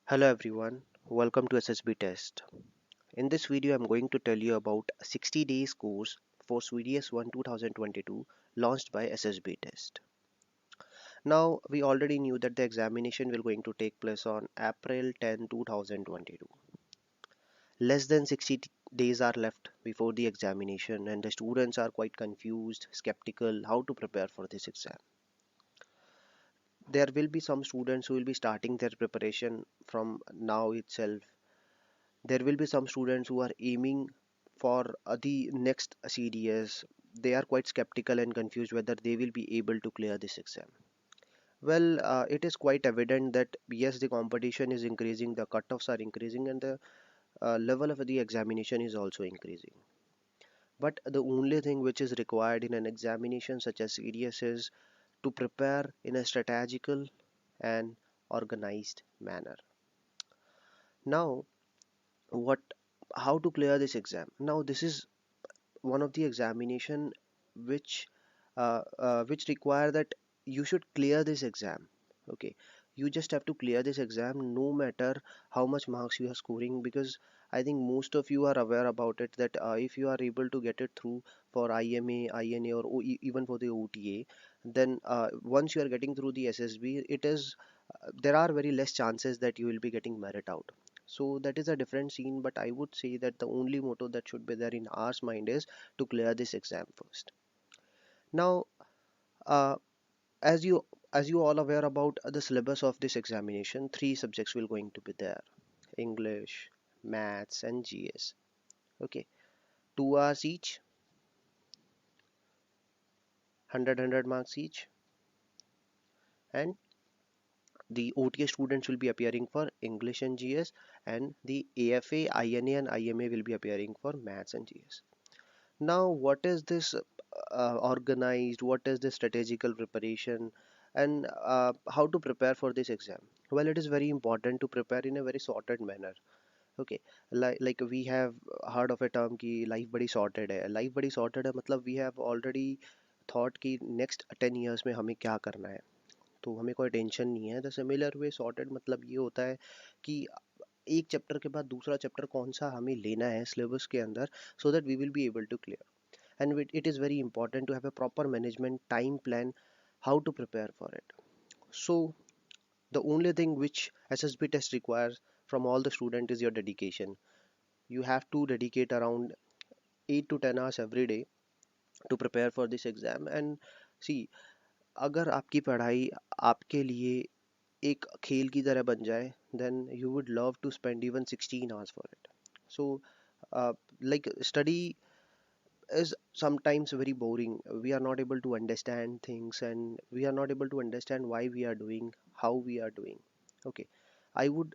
Hello everyone, welcome to SSB test. In this video I'm going to tell you about a 60 days course for CDS 1 2022 launched by SSB test. Now we already knew that the examination will going to take place on April 10, 2022. Less than 60 days are left before the examination and the students are quite confused, skeptical how to prepare for this exam. There will be some students who will be starting their preparation from now itself. There will be some students who are aiming for the next CDS. They are quite skeptical and confused whether they will be able to clear this exam. Well, it is quite evident that yes, the competition is increasing, the cutoffs are increasing, and the level of the examination is also increasing. But the only thing which is required in an examination such as CDS is to prepare in a strategical and organized manner. Now, what how to clear this exam? Now, this is one of the examination which which require that you should clear this exam. Okay, you just have to clear this exam no matter how much marks you are scoring, because I think most of you are aware about it that if you are able to get it through for IMA, INA, or even for the OTA, then once you are getting through the SSB, it is there are very less chances that you will be getting merit out. So that is a different scene, but I would say that the only motto that should be there in our mind is to clear this exam first. Now, uh, as you all aware about the syllabus of this examination, three subjects will going to be there: English, Maths, and GS. Okay, 2 hours each, 100 marks each, and the OTA students will be appearing for English and GS, and the AFA, INA, and IMA will be appearing for Maths and GS. Now, what is this organized? What is the strategical preparation? And how to prepare for this exam? Well, it is very important to prepare in a very sorted manner. Okay, like we have heard of a term कि life बड़ी sorted है. Life बड़ी sorted है मतलब we have already thought कि next 10 years में हमें क्या करना है, तो हमें कोई टेंशन नहीं है. द सिमिलर वे सॉर्टेड मतलब ये होता है कि एक चैप्टर के बाद दूसरा चैप्टर कौन सा हमें लेना है सिलेबस के अंदर, so that we will be able to clear. And it is very important to have a proper management time plan how to prepare for it. So the only thing which SSB test requires from all the student is your dedication. You have to dedicate around 8 to 10 hours every day to prepare for this exam. And see, अगर आपकी पढ़ाई आपके लिए एक खेल की तरह बन जाए, then you would love to spend even 16 hours for it. So like study is sometimes very boring. We are not able to understand things and we are not able to understand why we are doing, how we are doing. Okay, I would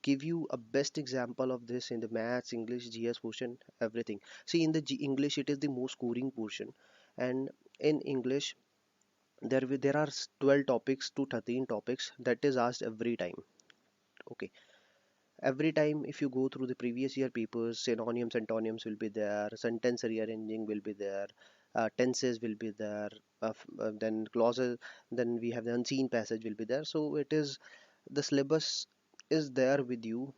give you a best example of this in the maths, English, GS portion, everything. See, in the English, it is the most scoring portion, and in English, there are 12 topics to 13 topics that is asked every time. Okay, every time if you go through the previous year papers, synonyms, antonyms will be there, sentence rearranging will be there, tenses will be there, then clauses, then we have the unseen passage will be there. So it is, the syllabus is there with you,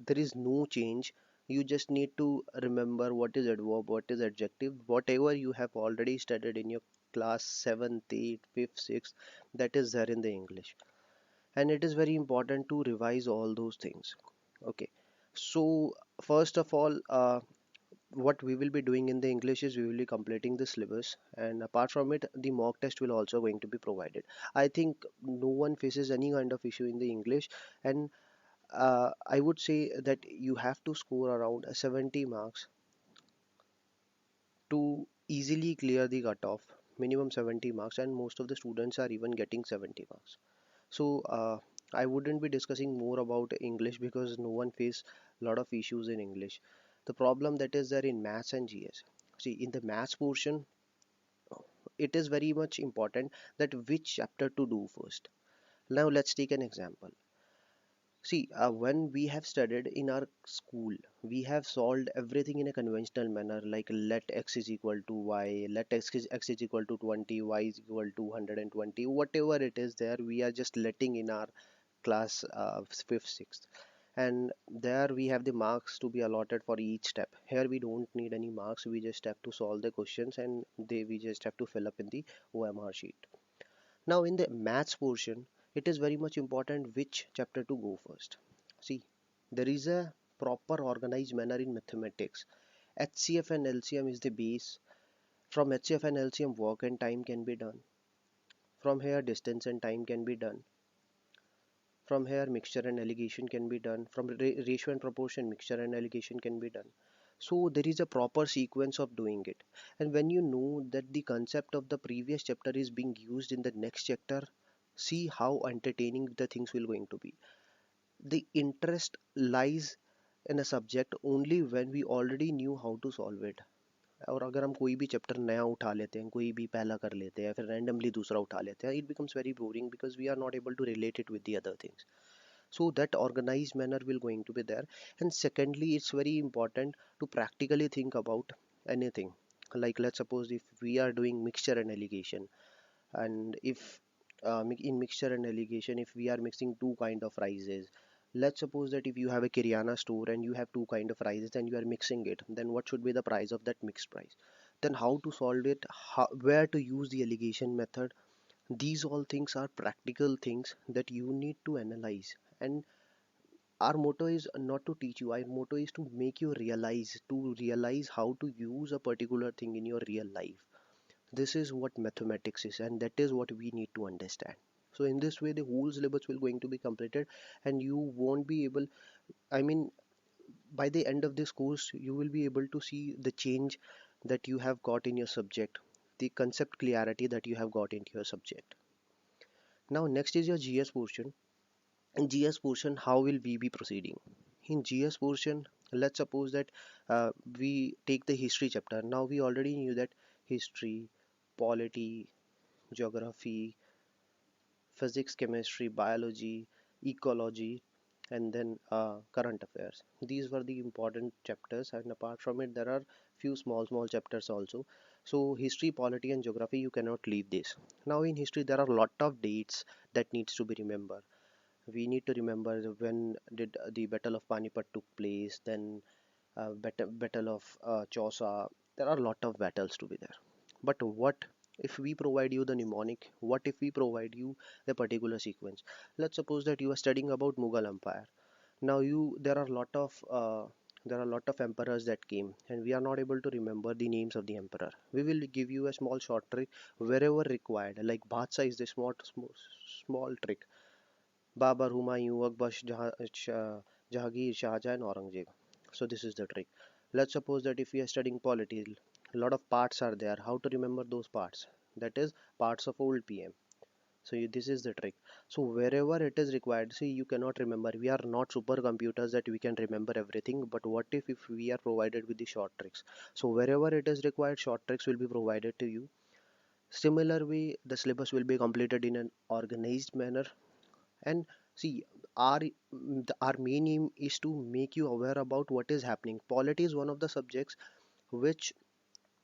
there is no change. You just need to remember what is adverb, what is adjective, whatever you have already studied in your class 7th, 8th, 5th, 6th, that is there in the English. And it is very important to revise all those things. Okay, so first of all, what we will be doing in the English is we will be completing the syllabus, and apart from it the mock test will also going to be provided. I think no one faces any kind of issue in the English, and I would say that you have to score around 70 marks to easily clear the cutoff, minimum 70 marks, and most of the students are even getting 70 marks. So I wouldn't be discussing more about English because no one face a lot of issues in English. The problem that is there in maths and GS. See, in the maths portion, it is very much important that which chapter to do first. Now let's take an example. See, when we have studied in our school, we have solved everything in a conventional manner, like let x is equal to y, let x is equal to 20, y is equal to 120, whatever it is there, we are just letting in our class 5th 6th, and there we have the marks to be allotted for each step. Here we don't need any marks, we just have to solve the questions, and we just have to fill up in the OMR sheet. Now in the maths portion, it is very much important which chapter to go first. See, there is a proper organized manner in mathematics. HCF and LCM is the base. From HCF and LCM, work and time can be done. From here, distance and time can be done. From here, mixture and alligation can be done. From ratio and proportion, mixture and alligation can be done. So there is a proper sequence of doing it. And when you know that the concept of the previous chapter is being used in the next chapter, see how entertaining the things will going to be. The interest lies in a subject only when we already knew how to solve it. और अगर हम कोई भी chapter नया उठा लेते हैं, कोई भी पहला कर लेते हैं, फिर रैंडमली दूसरा उठा लेते हैं, it becomes very boring because we are not able to relate it with the other things. So that organized manner will going to be there. And secondly, it's very important to practically think about anything. Like let's suppose if we are doing mixture and alligation, and if in mixture and alligation, if we are mixing two kind of rices, let's suppose that if you have a Kiryana store and you have two kind of rices and you are mixing it, then what should be the price of that mixed price? Then how to solve it, where to use the alligation method? These all things are practical things that you need to analyze. And our motto is not to teach you, our motto is to make you realize how to use a particular thing in your real life. This is what mathematics is, and that is what we need to understand. So in this way the whole syllabus will going to be completed, and you won't be able, I mean, by the end of this course you will be able to see the change that you have got in your subject, the concept clarity that you have got into your subject. Now next is your GS portion. In GS portion, how will we be proceeding? In GS portion, let's suppose that we take the history chapter. Now we already knew that history, polity, geography, physics, chemistry, biology, ecology, and then current affairs. These were the important chapters, and apart from it, there are few small chapters also. So history, polity, and geography, you cannot leave this. Now in history, there are a lot of dates that needs to be remembered. We need to remember when did the Battle of Panipat took place, then Battle of Chausa. There are a lot of battles to be there. But what if we provide you the mnemonic? What if we provide you the particular sequence? Let's suppose that you are studying about Mughal Empire. Now there are a lot of emperors that came, and we are not able to remember the names of the emperor. We will give you a small short trick wherever required. Like Bhadsha is the small trick. Babar, Humayun, Akbar, Jahangir, Shahjahan, and Aurangzeb. So this is the trick. Let's suppose that if we are studying polity, a lot of parts are there. How to remember those parts? That is parts of old PM. So this is the trick. So wherever it is required, see, you cannot remember. We are not supercomputers that we can remember everything. But what if we are provided with the short tricks? So wherever it is required, short tricks will be provided to you. Similar way, the syllabus will be completed in an organized manner. And see, our main aim is to make you aware about what is happening. Polity is one of the subjects which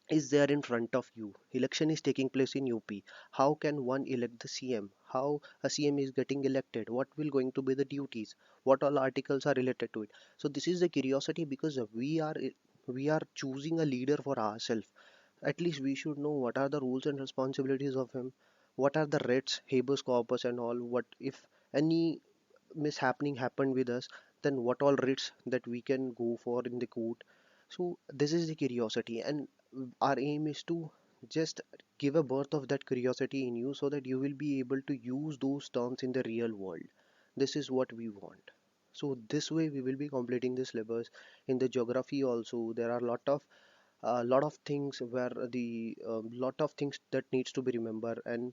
is there in front of you. Election is taking place in UP. How can one elect the CM? How a CM is getting elected? What will going to be the duties? What all articles are related to it? So this is the curiosity, because we are choosing a leader for ourselves. At least we should know what are the rules and responsibilities of him, what are the writs, habeas corpus and all. What if any mishappening happened with us, then what all writs that we can go for in the court. So this is the curiosity, and our aim is to just give a birth of that curiosity in you so that you will be able to use those terms in the real world. This is what we want. So this way we will be completing this syllabus. In the geography also, there are a lot of things where the lot of things that needs to be remembered, and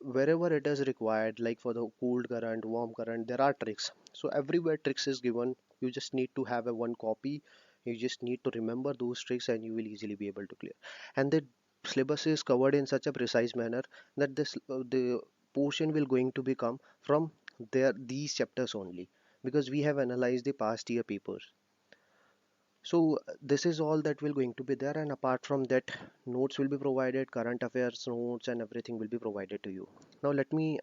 wherever it is required, like for the cold current, warm current, there are tricks. So everywhere tricks is given, you just need to have a one copy. You just need to remember those tricks and you will easily be able to clear. And the syllabus is covered in such a precise manner that the portion will going to become from these chapters only, because we have analyzed the past year papers. So this is all that will going to be there, and apart from that, notes will be provided, current affairs notes and everything will be provided to you. Now let me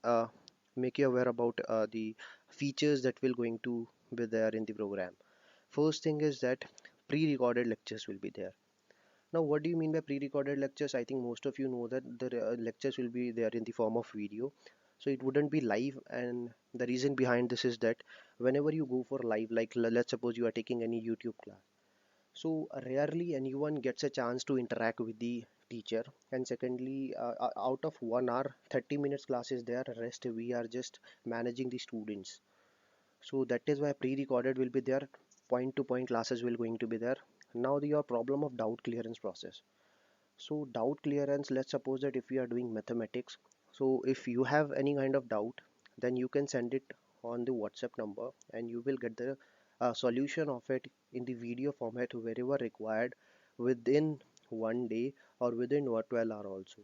make you aware about the features that will going to be there in the program. First thing is that pre-recorded lectures will be there. Now, what do you mean by pre-recorded lectures? I think most of you know that the lectures will be there in the form of video. So it wouldn't be live, and the reason behind this is that whenever you go for live, like let's suppose you are taking any YouTube class, so rarely anyone gets a chance to interact with the teacher. And secondly, out of 1 hour, 30 minutes class is there, rest we are just managing the students. So that is why pre-recorded will be there, point to point classes will going to be there. Now your problem of doubt clearance process. So doubt clearance, let's suppose that if you are doing mathematics, so if you have any kind of doubt, then you can send it on the WhatsApp number and you will get the solution of it in the video format wherever required within 1 day or within 12 hours also.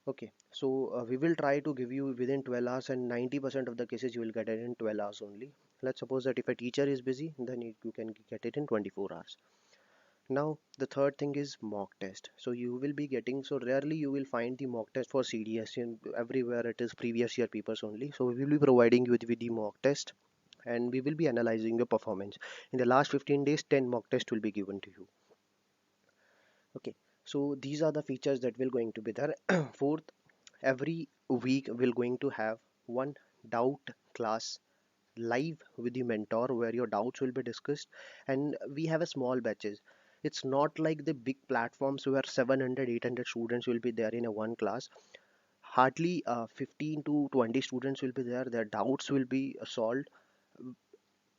Okay, so we will try to give you within 12 hours, and 90% of the cases you will get it in 12 hours only. Let's suppose that if a teacher is busy, then you can get it in 24 hours. Now, the third thing is mock test. So you will be getting, so rarely you will find the mock test for CDS, and everywhere it is previous year papers only. So we will be providing you with the mock test and we will be analyzing your performance. In the last 15 days, 10 mock tests will be given to you. Okay, so these are the features that will going to be there. Fourth, every week we're going to have one doubt class live with the mentor where your doubts will be discussed, and we have a small batches. It's not like the big platforms where 700 800 students will be there in a one class. Hardly 15 to 20 students will be there, their doubts will be solved,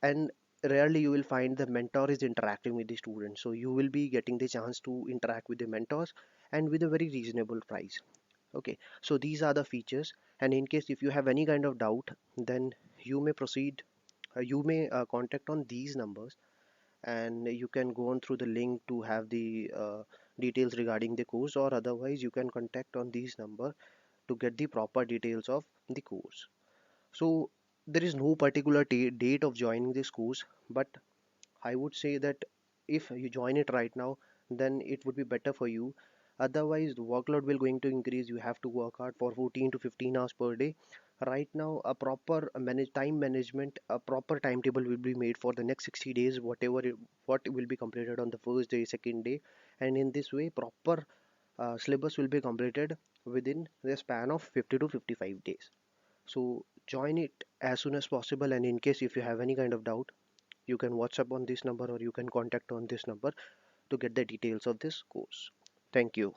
and rarely you will find the mentor is interacting with the students, so you will be getting the chance to interact with the mentors and with a very reasonable price. Okay, so these are the features, and in case if you have any kind of doubt, then you may proceed, you may contact on these numbers, and you can go on through the link to have the details regarding the course, or otherwise you can contact on these number to get the proper details of the course. So there is no particular date of joining this course, but I would say that if you join it right now, then it would be better for you. Otherwise, the workload will going to increase. You have to work hard for 14 to 15 hours per day. Right now, a proper time management, a proper timetable will be made for the next 60 days, what will be completed on the first day, second day, and in this way, proper syllabus will be completed within the span of 50 to 55 days. So join it as soon as possible, and in case if you have any kind of doubt, you can WhatsApp on this number or you can contact on this number to get the details of this course. Thank you.